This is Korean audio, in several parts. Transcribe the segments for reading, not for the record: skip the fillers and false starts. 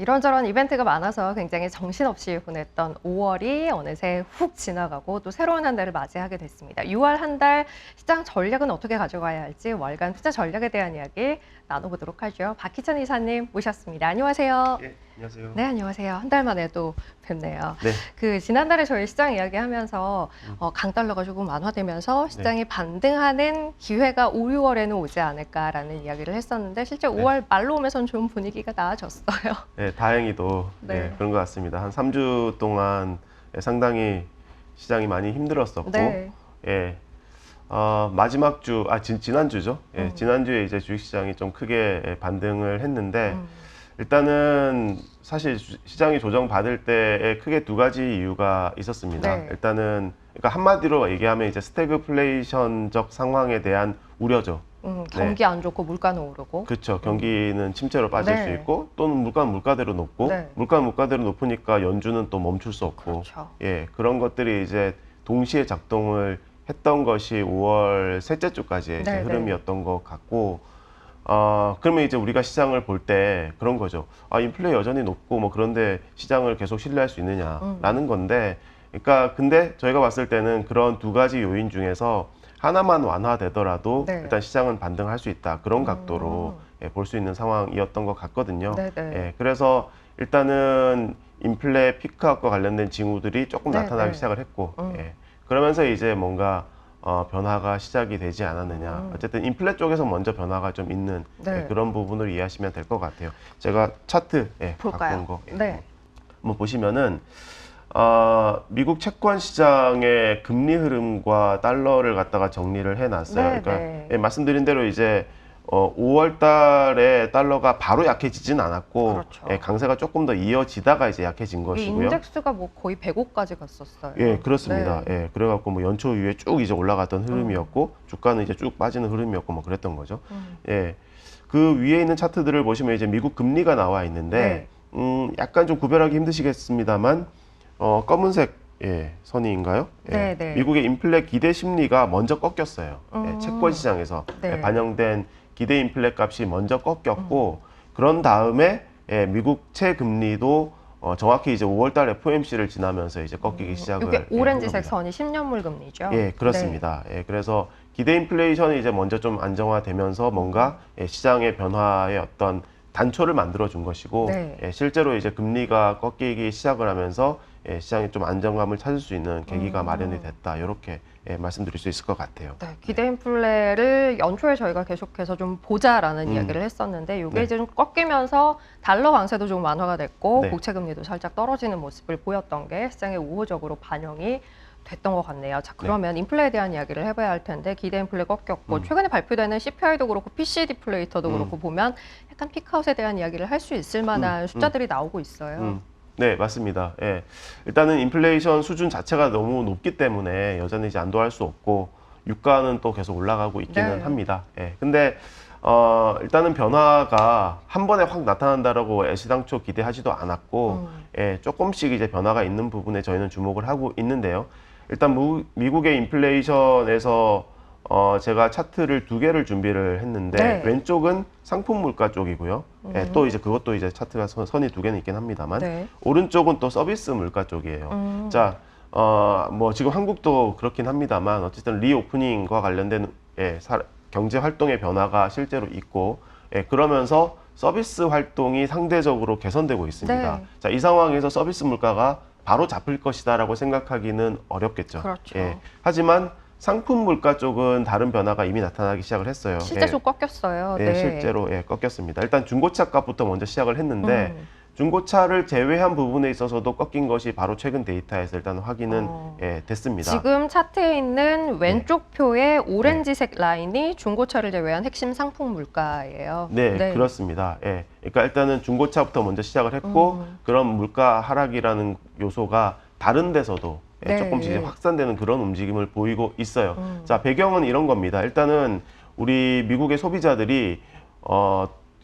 이런저런 이벤트가 많아서 굉장히 정신없이 보냈던 5월이 어느새 훅 지나가고 또 새로운 한 달을 맞이하게 됐습니다. 6월 한 달 시장 전략은 어떻게 가져가야 할지 월간 투자 전략에 대한 이야기 나눠보도록 하죠. 박희천 이사님 모셨습니다. 안녕하세요. 예, 안녕하세요. 네, 안녕하세요. 한 달 만에 또 뵙네요. 네. 지난달에 저희 시장 이야기하면서 강달러가 조금 완화되면서 시장이 반등하는 기회가 5, 6월에는 오지 않을까라는 이야기를 했었는데 실제 5월 말로 오면서는 좀 분위기가 나아졌어요. 네, 다행히도 네. 그런 것 같습니다. 한 3주 동안 상당히 시장이 많이 힘들었었고, 네. 마지막 주, 지난주죠. 지난주에 이제 주식시장이 좀 크게 반등을 했는데, 일단은 사실 시장이 조정받을 때에 크게 두 가지 이유가 있었습니다. 네. 일단은, 그러니까 한마디로 얘기하면 이제 스태그플레이션적 상황에 대한 우려죠. 경기 안 좋고 물가는 오르고. 그렇죠. 경기는 침체로 빠질 네. 수 있고 또는 물가는 물가대로 높고 네. 물가는 물가대로 높으니까 연준은 또 멈출 수 없고 그렇죠. 그런 것들이 이제 동시에 작동을 했던 것이 5월 셋째 주까지의 이제 네, 흐름이었던 것 같고 그러면 이제 우리가 시장을 볼 때 그런 거죠. 인플레 여전히 높고 뭐 그런데 시장을 계속 신뢰할 수 있느냐라는 건데 그러니까 근데 저희가 봤을 때는 그런 두 가지 요인 중에서 하나만 완화되더라도 네. 일단 시장은 반등할 수 있다. 그런 각도로 볼 수 있는 상황이었던 것 같거든요. 그래서 일단은 인플레 피크아웃과 관련된 징후들이 조금 나타나기 시작을 했고 그러면서 이제 뭔가 변화가 시작이 되지 않았느냐. 어쨌든 인플레 쪽에서 먼저 변화가 좀 있는 그런 부분을 이해하시면 될 것 같아요. 제가 차트 갖고 온 거 한번 보시면은 미국 채권 시장의 금리 흐름과 달러를 갖다가 정리를 해놨어요. 그러니까 말씀드린 대로 이제 5월 달에 달러가 바로 약해지진 않았고 그렇죠. 강세가 조금 더 이어지다가 이제 약해진 것이고요. 인덱스가 뭐 거의 105까지 갔었어요. 예, 그렇습니다. 그래갖고 뭐 연초 이후에 쭉 이제 올라갔던 흐름이었고 주가는 이제 쭉 빠지는 흐름이었고 뭐 그랬던 거죠. 그 위에 있는 차트들을 보시면 이제 미국 금리가 나와 있는데 약간 좀 구별하기 힘드시겠습니다만 검은색 선이인가요? 미국의 인플레 기대 심리가 먼저 꺾였어요. 채권 시장에서 반영된 기대 인플레 값이 먼저 꺾였고 그런 다음에 미국 채금리도 정확히 이제 5월달 FOMC를 지나면서 이제 꺾이기 시작을. 이게 오렌지색 선이 10년물 금리죠? 예, 그렇습니다. 그래서 기대 인플레이션이 이제 먼저 좀 안정화되면서 뭔가 시장의 변화의 어떤 단초를 만들어 준 것이고 실제로 이제 금리가 꺾이기 시작을 하면서 시장이 좀 안정감을 찾을 수 있는 계기가 마련이 됐다. 이렇게 말씀드릴 수 있을 것 같아요. 기대 인플레를 연초에 저희가 계속해서 좀 보자라는 이야기를 했었는데 이게 이제 좀 꺾이면서 달러 강세도 좀 완화가 됐고 국채 금리도 살짝 떨어지는 모습을 보였던 게 시장에 우호적으로 반영이 됐던 것 같네요. 자, 그러면 인플레에 대한 이야기를 해봐야 할 텐데 기대 인플레 꺾였고 최근에 발표되는 CPI도 그렇고 PC 디플레이터도 그렇고 보면 약간 피크아웃에 대한 이야기를 할 수 있을 만한 숫자들이 나오고 있어요. 네, 맞습니다. 일단은 인플레이션 수준 자체가 너무 높기 때문에 여전히 이제 안도할 수 없고 유가는 또 계속 올라가고 있기는 합니다. 근데 일단은 변화가 한 번에 확 나타난다라고 애시당초 기대하지도 않았고 조금씩 이제 변화가 있는 부분에 저희는 주목을 하고 있는데요. 일단 미국의 인플레이션에서 제가 차트를 두 개를 준비를 했는데 왼쪽은 상품 물가 쪽이고요. 또 이제 그것도 이제 차트가 선이 두 개는 있긴 합니다만 오른쪽은 또 서비스 물가 쪽이에요. 자, 뭐 지금 한국도 그렇긴 합니다만 어쨌든 리오프닝과 관련된 경제 활동의 변화가 실제로 있고 그러면서 서비스 활동이 상대적으로 개선되고 있습니다. 자, 이 상황에서 서비스 물가가 바로 잡힐 것이다라고 생각하기는 어렵겠죠. 그렇죠. 하지만 상품 물가 쪽은 다른 변화가 이미 나타나기 시작을 했어요. 실제 좀 꺾였어요. 실제로 꺾였습니다. 일단 중고차 값부터 먼저 시작을 했는데 중고차를 제외한 부분에 있어서도 꺾인 것이 바로 최근 데이터에서 일단 확인은 됐습니다. 지금 차트에 있는 왼쪽 표의 오렌지색 라인이 중고차를 제외한 핵심 상품 물가예요. 그렇습니다. 그러니까 일단은 중고차부터 먼저 시작을 했고 그런 물가 하락이라는 요소가 다른 데서도 조금씩 확산되는 그런 움직임을 보이고 있어요. 자, 배경은 이런 겁니다. 일단은 우리 미국의 소비자들이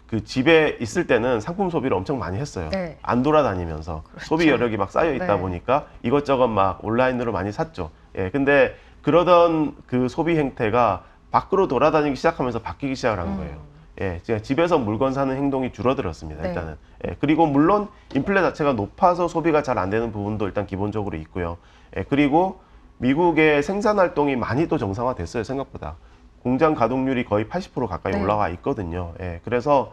그 집에 있을 때는 상품 소비를 엄청 많이 했어요. 안 돌아다니면서 소비 여력이 막 쌓여 있다 보니까 이것저것 막 온라인으로 많이 샀죠. 근데 그러던 그 소비 행태가 밖으로 돌아다니기 시작하면서 바뀌기 시작을 한 거예요. 예, 제가 집에서 물건 사는 행동이 줄어들었습니다. 네. 일단은. 예, 그리고 물론 인플레 자체가 높아서 소비가 잘 안 되는 부분도 일단 기본적으로 있고요. 예, 그리고 미국의 생산 활동이 많이 또 정상화됐어요. 생각보다. 공장 가동률이 거의 80% 가까이 네. 올라와 있거든요. 예, 그래서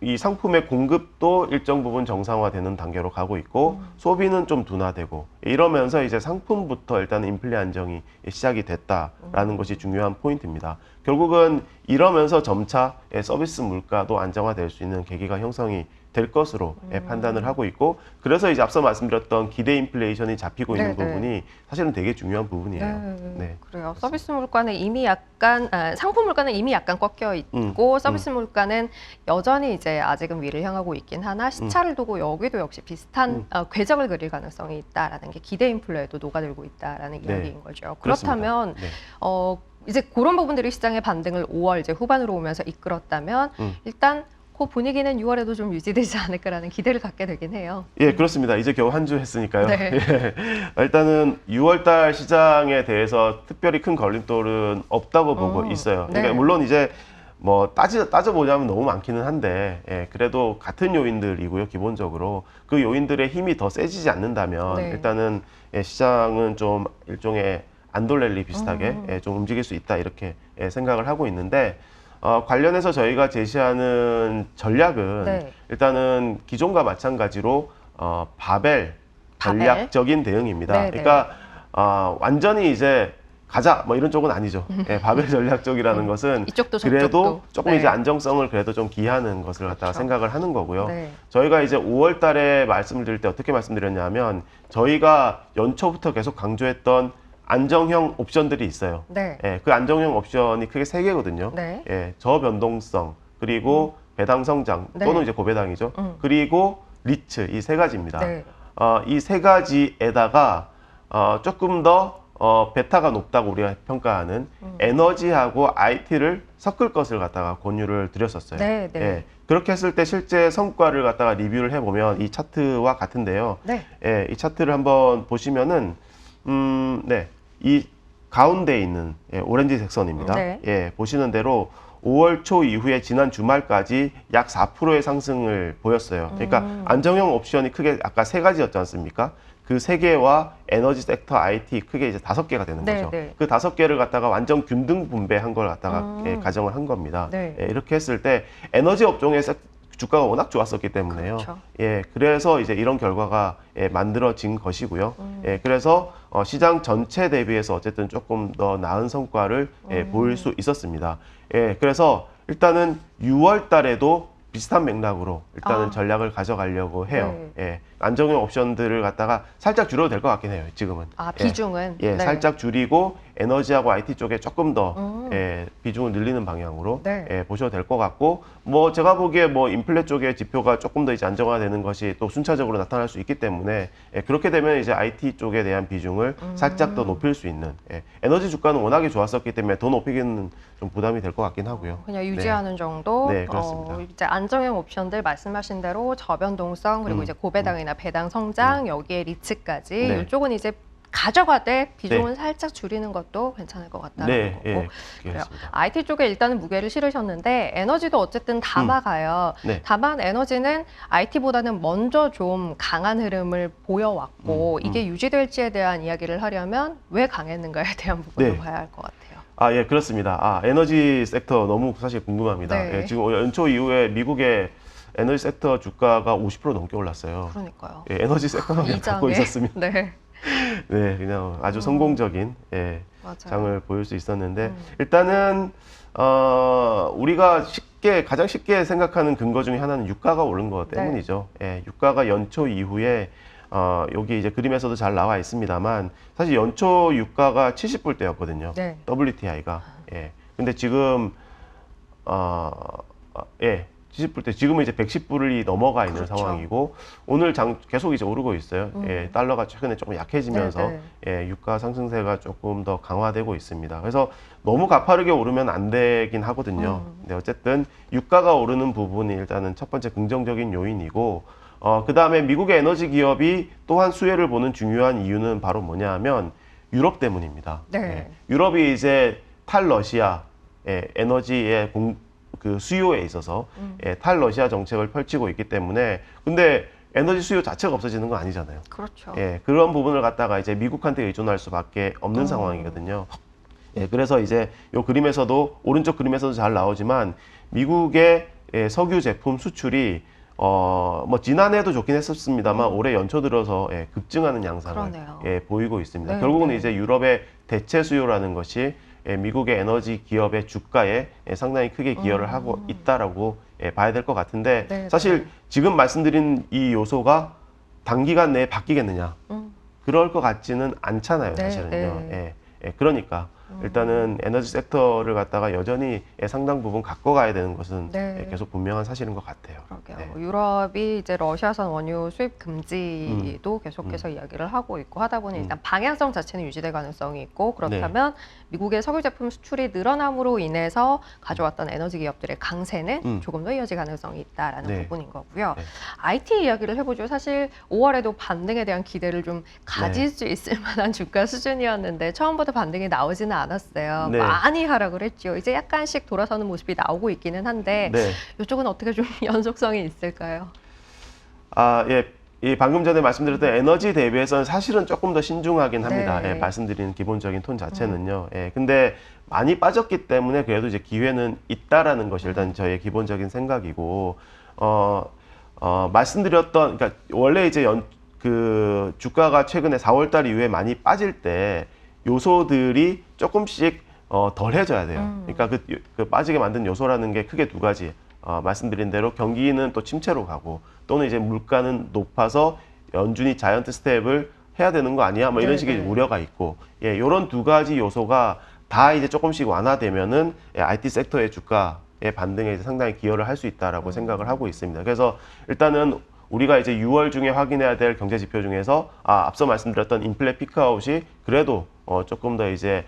이 상품의 공급도 일정 부분 정상화되는 단계로 가고 있고 소비는 좀 둔화되고 이러면서 이제 상품부터 일단 인플레 안정이 시작이 됐다라는 것이 중요한 포인트입니다. 결국은 이러면서 점차 서비스 물가도 안정화될 수 있는 계기가 형성이 될 것으로 판단을 하고 있고 그래서 이제 앞서 말씀드렸던 기대 인플레이션이 잡히고 있는 네, 네. 부분이 사실은 되게 중요한 부분이에요. 네, 네. 그래요. 서비스 물가는 이미 약간 상품 물가는 이미 약간 꺾여 있고 서비스 물가는 여전히 이제 아직은 위를 향하고 있긴 하나 시차를 두고 여기도 역시 비슷한 궤적을 그릴 가능성이 있다라는 게 기대 인플레에도 녹아들고 있다라는 네. 이야기인 거죠. 그렇습니다. 그렇다면 네. 이제 그런 부분들이 시장의 반등을 5월 이제 후반으로 오면서 이끌었다면 일단 그 분위기는 6월에도 좀 유지되지 않을까라는 기대를 갖게 되긴 해요. 예, 그렇습니다. 이제 겨우 한 주 했으니까요. 네. 예. 일단은 6월달 시장에 대해서 특별히 큰 걸림돌은 없다고 보고 있어요. 네. 그러니까 물론 이제 뭐 따져보자면 너무 많기는 한데, 예, 그래도 같은 요인들이고요. 기본적으로 그 요인들의 힘이 더 세지지 않는다면 네. 일단은 시장은 좀 일종의 안돌랠리 비슷하게 좀 움직일 수 있다 이렇게 생각을 하고 있는데. 관련해서 저희가 제시하는 전략은 네. 일단은 기존과 마찬가지로 바벨 전략적인 대응입니다. 네, 그러니까 완전히 이제 가자 뭐 이런 쪽은 아니죠. 예, 바벨 전략적이라는 것은 이쪽도 그래도 저쪽도. 조금 네. 이제 안정성을 그래도 좀 기하는 것을 갖다가 그렇죠. 생각을 하는 거고요. 네. 저희가 이제 5월 달에 말씀을 드릴 때 어떻게 말씀드렸냐면 저희가 연초부터 계속 강조했던 안정형 옵션들이 있어요. 네. 예, 그 안정형 옵션이 크게 세 개거든요. 네. 예, 저변동성, 그리고 배당 성장 네. 또는 이제 고배당이죠. 그리고 리츠 이 세 가지입니다. 네. 이 세 가지에다가 조금 더 베타가 높다고 우리가 평가하는 에너지하고 IT를 섞을 것을 갖다가 권유를 드렸었어요. 네, 네. 예, 그렇게 했을 때 실제 성과를 갖다가 리뷰를 해보면 이 차트와 같은데요. 네. 예, 이 차트를 한번 보시면은 네, 이 가운데 있는 오렌지색 선입니다. 네. 예, 보시는 대로 5월 초 이후에 지난 주말까지 약 4%의 상승을 보였어요. 그러니까 안정형 옵션이 크게 아까 세 가지였지 않습니까? 그 세 개와 에너지 섹터, IT 크게 이제 5개가 되는 네, 거죠. 네. 그 5개를 갖다가 완전 균등 분배한 걸 갖다가 가정을 한 겁니다. 네. 예, 이렇게 했을 때 에너지 업종의 주가가 워낙 좋았었기 때문에요. 그렇죠. 예, 그래서 이제 이런 결과가 만들어진 것이고요. 예, 그래서 시장 전체 대비해서 어쨌든 조금 더 나은 성과를 보일 수 있었습니다. 예, 그래서 일단은 6월 달에도 비슷한 맥락으로 일단은 전략을 가져가려고 해요. 네. 예, 안정형 옵션들을 갖다가 살짝 줄여도 될 것 같긴 해요. 지금은. 비중은. 예, 네. 살짝 줄이고 에너지하고 IT 쪽에 조금 더 비중을 늘리는 방향으로 네. 보셔도 될 것 같고, 뭐 제가 보기에 뭐 인플레 쪽의 지표가 조금 더 이제 안정화되는 것이 또 순차적으로 나타날 수 있기 때문에 그렇게 되면 이제 IT 쪽에 대한 비중을 살짝 더 높일 수 있는, 에너지 주가는 워낙에 좋았었기 때문에 더 높이기는 좀 부담이 될 것 같긴 하고요. 그냥 유지하는 정도. 네, 그렇습니다. 이제 안정형 옵션들 말씀하신 대로 저변동성 그리고 이제 고배당이나 배당 성장 여기에 리츠까지 네. 이쪽은 이제 가져가되 비중은 살짝 줄이는 것도 괜찮을 것 같다는 네, 거고. 그래요. 그렇습니다. IT 쪽에 일단은 무게를 실으셨는데 에너지도 어쨌든 담아가요. 네. 다만 에너지는 IT보다는 먼저 좀 강한 흐름을 보여왔고 이게 유지될지에 대한 이야기를 하려면 왜 강했는가에 대한 부분을 네. 봐야 할 것 같아요. 예, 그렇습니다. 에너지 섹터 너무 사실 궁금합니다. 네. 예, 지금 연초 이후에 미국의 에너지 섹터 주가가 50% 넘게 올랐어요. 그러니까요. 예, 에너지 섹터만 그냥 갖고 있었으면 네. 네, 그냥 아주 성공적인 맞아요. 장을 보일 수 있었는데 일단은 우리가 가장 쉽게 생각하는 근거 중에 하나는 유가가 오른 것 때문이죠. 예, 유가가 연초 이후에 여기 이제 그림에서도 잘 나와 있습니다만 사실 연초 유가가 70불대였거든요. 네. WTI가. 예. 근데 지금 70불대 지금은 이제 110불이 넘어가 있는 그렇죠. 상황이고 오늘 계속 이제 오르고 있어요. 예, 달러가 최근에 조금 약해지면서 유가 상승세가 조금 더 강화되고 있습니다. 그래서 너무 가파르게 오르면 안 되긴 하거든요. 근데 어쨌든 유가가 오르는 부분이 일단은 첫 번째 긍정적인 요인이고 그 다음에 미국의 에너지 기업이 또한 수혜를 보는 중요한 이유는 바로 뭐냐 하면 유럽 때문입니다. 네. 예, 유럽이 이제 탈러시아 에너지의 그 수요에 있어서 탈러시아 정책을 펼치고 있기 때문에 근데 에너지 수요 자체가 없어지는 건 아니잖아요. 그렇죠. 그런 부분을 갖다가 이제 미국한테 의존할 수밖에 없는 상황이거든요. 그래서 이제 요 그림에서도 오른쪽 그림에서도 잘 나오지만 미국의 석유 제품 수출이 뭐 지난해도 좋긴 했었습니다만 올해 연초 들어서 급증하는 양상을 보이고 있습니다. 네, 결국은 네. 이제 유럽의 대체 수요라는 것이 미국의 에너지 기업의 주가에 상당히 크게 기여를 하고 있다라고 봐야 될 것 같은데 네, 사실 네. 지금 말씀드린 이 요소가 단기간 내에 바뀌겠느냐? 그럴 것 같지는 않잖아요, 네, 사실은요. 네. 그러니까 일단은 에너지 섹터를 갖다가 여전히 상당 부분 갖고 가야 되는 것은 네. 계속 분명한 사실인 것 같아요. 그러게요. 유럽이 이제 러시아산 원유 수입 금지도 계속해서 이야기를 하고 있고 하다 보니 일단 방향성 자체는 유지될 가능성이 있고 그렇다면 미국의 석유 제품 수출이 늘어남으로 인해서 가져왔던 에너지 기업들의 강세는 조금 더 이어질 가능성이 있다라는 부분인 거고요. IT 이야기를 해보죠. 사실 5월에도 반등에 대한 기대를 좀 가질 수 있을 만한 주가 수준이었는데 처음부터 반등이 나오지는 않았어요. 많이 하락을 했죠. 이제 약간씩 돌아서는 모습이 나오고 있기는 한데 이쪽은 어떻게 좀 연속성이 있을까요? 이 방금 전에 말씀드렸던 에너지 대비해서는 사실은 조금 더 신중하긴 합니다. 네. 말씀드린 기본적인 톤 자체는요. 근데 많이 빠졌기 때문에 그래도 이제 기회는 있다라는 것이 일단 저의 기본적인 생각이고, 말씀드렸던, 그러니까 원래 이제 그 주가가 최근에 4월달 이후에 많이 빠질 때 요소들이 조금씩 덜해져야 돼요. 그러니까 그 빠지게 만든 요소라는 게 크게 두 가지. 말씀드린 대로 경기는 또 침체로 가고 또는 이제 물가는 높아서 연준이 자이언트 스텝을 해야 되는 거 아니야? 뭐 이런 식의 우려가 있고, 이런 두 가지 요소가 다 이제 조금씩 완화되면은 IT 섹터의 주가의 반등에 이제 상당히 기여를 할 수 있다라고 생각을 하고 있습니다. 그래서 일단은 우리가 이제 6월 중에 확인해야 될 경제 지표 중에서 앞서 말씀드렸던 인플레 피크아웃이 그래도 조금 더 이제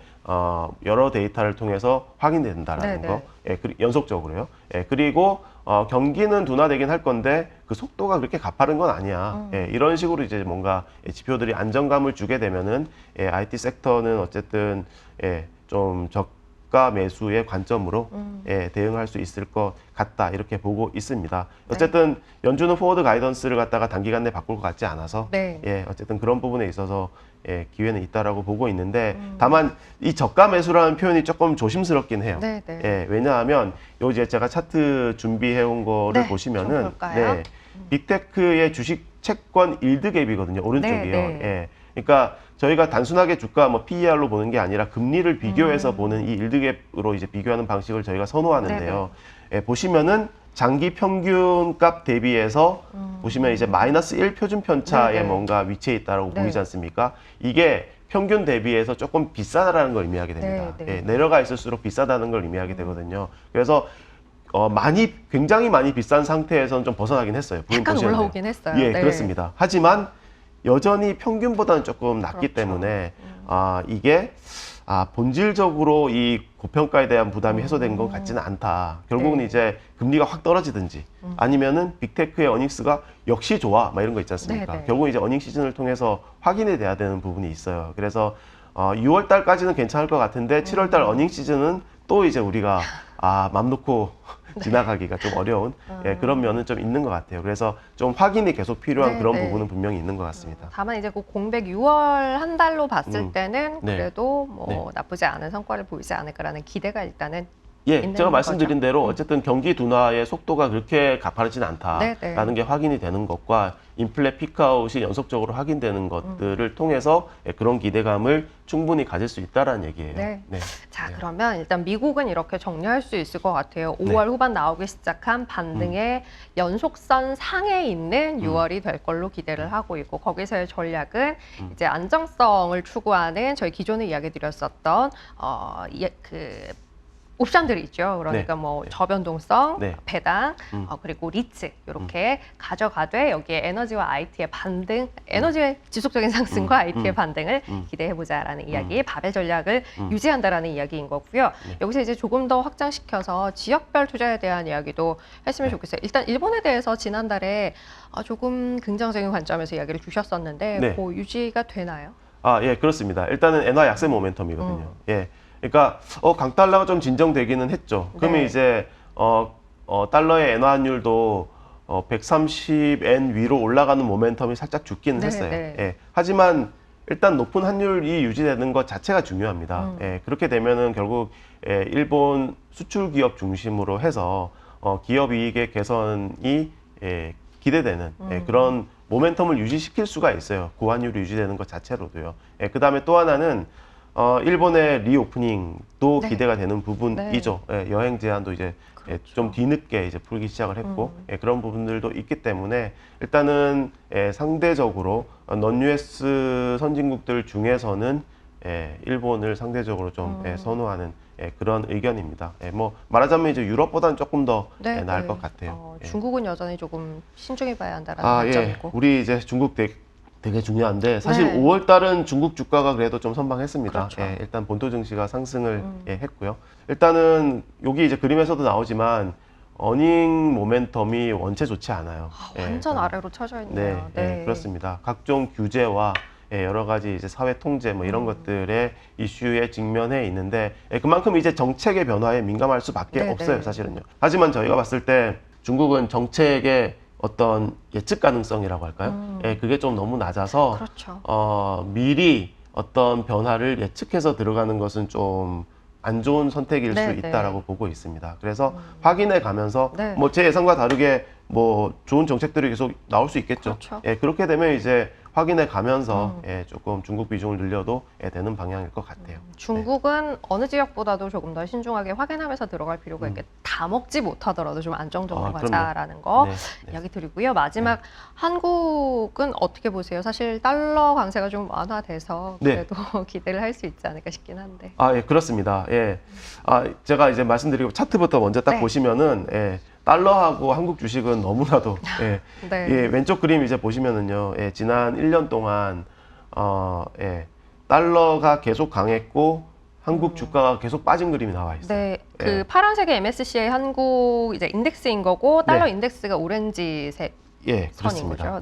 여러 데이터를 통해서 확인된다라는 거, 연속적으로요. 그리고 경기는 둔화되긴 할 건데 그 속도가 그렇게 가파른 건 아니야. 이런 식으로 이제 뭔가 지표들이 안정감을 주게 되면은 IT 섹터는 어쨌든 좀 저가 매수의 관점으로 대응할 수 있을 것 같다 이렇게 보고 있습니다. 어쨌든 연준은 포워드 가이던스를 갖다가 단기간 내에 바꿀 것 같지 않아서 어쨌든 그런 부분에 있어서 기회는 있다라고 보고 있는데 다만 이 저가 매수라는 표현이 조금 조심스럽긴 해요. 왜냐하면 요 이제 제가 차트 준비해 온 거를 보시면은 빅테크의 주식 채권 일드 갭이거든요. 오른쪽이요. 그러니까 저희가 단순하게 주가 뭐 PER로 보는 게 아니라 금리를 비교해서 보는 이 일드 갭으로 이제 비교하는 방식을 저희가 선호하는데요. 보시면은 장기 평균값 대비해서 보시면 이제 마이너스 1 표준 편차에 뭔가 위치해 있다라고 보이지 않습니까? 이게 평균 대비해서 조금 비싸다라는 걸 의미하게 됩니다. 내려가 있을수록 비싸다는 걸 의미하게 되거든요. 그래서 굉장히 많이 비싼 상태에서는 좀 벗어나긴 했어요. 약간 올라오긴 했어요. 그렇습니다. 하지만 여전히 평균보다는 조금 낮기 때문에 이게 본질적으로 이 고평가에 대한 부담이 해소된 것 같지는 않다. 결국은 이제 금리가 확 떨어지든지 아니면은 빅테크의 어닝스가 역시 좋아 막 이런 거 있지 않습니까? 결국은 이제 어닝 시즌을 통해서 확인이 돼야 되는 부분이 있어요. 그래서 6월 달까지는 괜찮을 것 같은데 7월 달 어닝 시즌은 또 이제 우리가 맘 놓고 지나가기가 좀 어려운 그런 면은 좀 있는 것 같아요. 그래서 좀 확인이 계속 필요한 그런 부분은 분명히 있는 것 같습니다. 다만 이제 그 공백 6월 한 달로 봤을 때는 그래도 뭐 나쁘지 않은 성과를 보이지 않을까라는 기대가 일단은 제가 말씀드린 대로 어쨌든 경기 둔화의 속도가 그렇게 가파르진 않다라는 게 확인이 되는 것과 인플레 피크아웃이 연속적으로 확인되는 것들을 통해서 그런 기대감을 충분히 가질 수 있다라는 얘기예요. 자, 그러면 일단 미국은 이렇게 정리할 수 있을 것 같아요. 5월 후반 나오기 시작한 반등의 연속선 상에 있는 6월이 될 걸로 기대를 하고 있고 거기서의 전략은 이제 안정성을 추구하는 저희 기존에 이야기 드렸었던 옵션들이 있죠. 그러니까 뭐 저변동성, 배당, 그리고 리츠 이렇게 가져가되 여기에 에너지와 IT의 반등, 에너지의 지속적인 상승과 IT의 반등을 기대해보자라는 이야기, 바벨 전략을 유지한다라는 이야기인 거고요. 여기서 이제 조금 더 확장시켜서 지역별 투자에 대한 이야기도 했으면 좋겠어요. 일단 일본에 대해서 지난달에 조금 긍정적인 관점에서 이야기를 주셨었는데 그 유지가 되나요? 그렇습니다. 일단은 엔화 약세 모멘텀이거든요. 그러니까 강달러가 좀 진정되기는 했죠. 그러면 이제 달러의 엔화 환율도 130엔 위로 올라가는 모멘텀이 살짝 죽기는 네, 했어요. 네. 예. 하지만 일단 높은 환율이 유지되는 것 자체가 중요합니다. 예. 그렇게 되면은 결국 일본 수출 기업 중심으로 해서 기업 이익의 개선이 기대되는 그런 모멘텀을 유지시킬 수가 있어요. 고환율이 유지되는 것 자체로도요. 그 다음에 또 하나는 일본의 리오프닝도 네. 기대가 되는 부분이죠. 여행 제한도 이제 좀 뒤늦게 이제 풀기 시작을 했고 그런 부분들도 있기 때문에 일단은 상대적으로 non US 선진국들 중에서는 일본을 상대적으로 좀 선호하는 그런 의견입니다. 뭐 말하자면 이제 유럽보다는 조금 더 나을 것 같아요. 중국은 여전히 조금 신중히 봐야 한다라는 관점이고. 우리 이제 중국 되게 중요한데 사실 네. 5월 달은 중국 주가가 그래도 좀 선방했습니다. 그렇죠. 일단 본토 증시가 상승을 했고요. 일단은 여기 이제 그림에서도 나오지만 어닝 모멘텀이 원체 좋지 않아요. 완전 일단 아래로 쳐져 있네요. 그렇습니다. 각종 규제와 여러 가지 이제 사회 통제 뭐 이런 것들의 이슈에 직면해 있는데 그만큼 이제 정책의 변화에 민감할 수밖에 없어요, 사실은요. 하지만 저희가 봤을 때 중국은 정책의 어떤 예측 가능성이라고 할까요? 그게 좀 너무 낮아서 그렇죠. 미리 어떤 변화를 예측해서 들어가는 것은 좀 안 좋은 선택일 수 있다라고 보고 있습니다. 그래서 확인해 가면서 뭐 제 예상과 다르게 뭐 좋은 정책들이 계속 나올 수 있겠죠. 그렇죠. 그렇게 되면 이제 확인해 가면서 조금 중국 비중을 늘려도 되는 방향일 것 같아요. 중국은 어느 지역보다도 조금 더 신중하게 확인하면서 들어갈 필요가 있게 다 먹지 못하더라도 좀 안정적으로 가자라는 거 이야기 드리고요. 마지막 한국은 어떻게 보세요? 사실 달러 강세가 좀 완화돼서 그래도 기대를 할 수 있지 않을까 싶긴 한데. 그렇습니다. 제가 이제 말씀드리고 차트부터 먼저 딱 보시면은 달러하고 한국 주식은 너무나도 왼쪽 그림 이제 보시면은요 지난 1년 동안 달러가 계속 강했고 한국 주가가 계속 빠진 그림이 나와 있어요. 그 파란색의 MSCI 한국 이제 인덱스인 거고 달러 인덱스가 오렌지색 선인 거죠.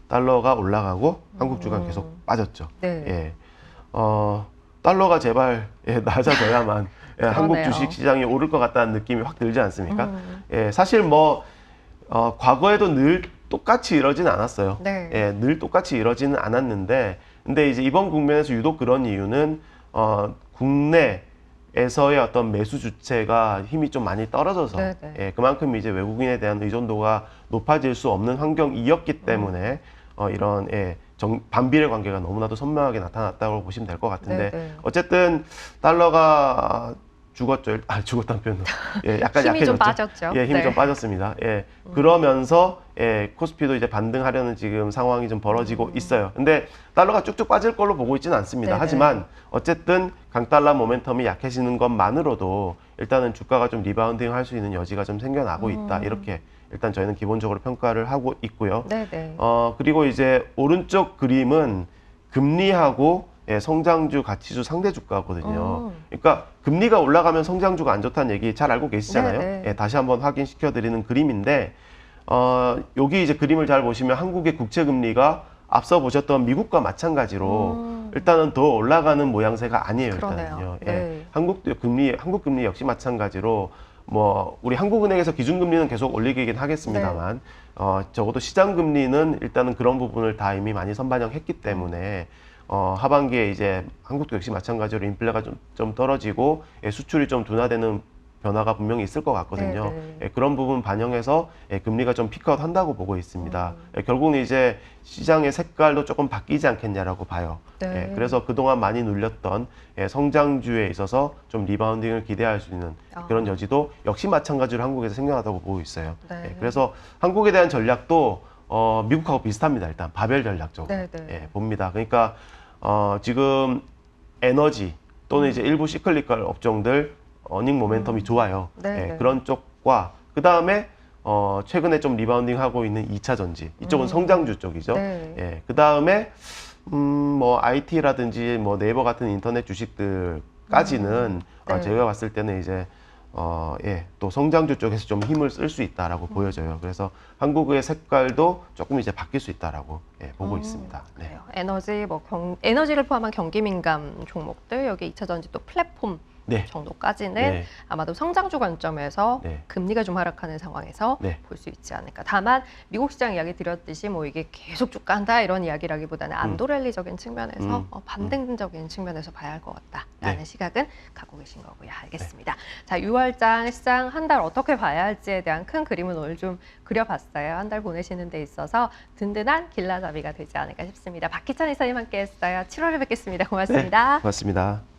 달러가 올라가고 한국 주가가 계속 빠졌죠. 달러가 제발 낮아져야만 한국 주식 시장이 오를 것 같다는 느낌이 확 들지 않습니까? 사실 뭐 과거에도 늘 똑같이 이러지는 않았어요. 늘 똑같이 이러지는 않았는데, 근데 이제 이번 국면에서 유독 그런 이유는 국내에서의 어떤 매수 주체가 힘이 좀 많이 떨어져서 그만큼 이제 외국인에 대한 의존도가 높아질 수 없는 환경이었기 때문에 이런 반비례 관계가 너무나도 선명하게 나타났다고 보시면 될 것 같은데 어쨌든 달러가 죽었죠. 죽었다는 표현은 약간 힘이 약해졌죠. 좀 빠졌죠. 힘이 좀 빠졌습니다. 그러면서 코스피도 이제 반등하려는 지금 상황이 좀 벌어지고 있어요. 근데 달러가 쭉쭉 빠질 걸로 보고 있지는 않습니다. 하지만 어쨌든 강달러 모멘텀이 약해지는 것만으로도 일단은 주가가 좀 리바운딩 할 수 있는 여지가 좀 생겨나고 있다. 이렇게 일단 저희는 기본적으로 평가를 하고 있고요. 그리고 이제 오른쪽 그림은 금리하고 성장주, 가치주, 상대 주가거든요. 그러니까 금리가 올라가면 성장주가 안 좋다는 얘기 잘 알고 계시잖아요. 다시 한번 확인시켜 드리는 그림인데 여기 이제 그림을 잘 보시면 한국의 국채 금리가 앞서 보셨던 미국과 마찬가지로 일단은 더 올라가는 모양새가 아니에요. 일단은요. 한국 금리 역시 마찬가지로 뭐 우리 한국은행에서 기준금리는 계속 올리긴 하겠습니다만 적어도 시장금리는 일단은 그런 부분을 다 이미 많이 선반영했기 때문에 하반기에 이제 한국도 역시 마찬가지로 인플레가 좀 떨어지고 수출이 좀 둔화되는 변화가 분명히 있을 것 같거든요. 그런 부분 반영해서 금리가 좀 피크아웃 한다고 보고 있습니다. 결국은 이제 시장의 색깔도 조금 바뀌지 않겠냐라고 봐요. 그래서 그동안 많이 눌렸던 성장주에 있어서 좀 리바운딩을 기대할 수 있는 그런 여지도 역시 마찬가지로 한국에서 생겨나다고 보고 있어요. 그래서 한국에 대한 전략도 미국하고 비슷합니다. 일단 바벨 전략적으로 봅니다. 그러니까 지금 에너지 또는 이제 일부 시클리컬 업종들 어닝 모멘텀이 좋아요. 그런 쪽과 그 다음에 최근에 좀 리바운딩 하고 있는 2차 전지 이쪽은 성장주 쪽이죠. 그 다음에 뭐 IT라든지 뭐 네이버 같은 인터넷 주식들까지는 제가 봤을 때는 이제 또 성장주 쪽에서 좀 힘을 쓸 수 있다라고 보여져요. 그래서 한국의 색깔도 조금 이제 바뀔 수 있다라고 보고 있습니다. 에너지, 에너지를 포함한 경기 민감 종목들, 여기 2차 전지 또 플랫폼 네. 정도까지는 네. 아마도 성장주 관점에서 네. 금리가 좀 하락하는 상황에서 네. 볼 수 있지 않을까. 다만 미국 시장 이야기 드렸듯이 뭐 이게 계속 쭉 간다 이런 이야기라기보다는 안도랠리적인 측면에서 반등적인 측면에서 봐야 할 것 같다라는 네. 시각은 갖고 계신 거고요. 알겠습니다. 자, 6월장 시장 한 달 어떻게 봐야 할지에 대한 큰 그림은 오늘 좀 그려봤어요. 한 달 보내시는 데 있어서 든든한 길라잡이가 되지 않을까 싶습니다. 박희찬 이사님 함께했어요. 7월에 뵙겠습니다. 고맙습니다. 고맙습니다.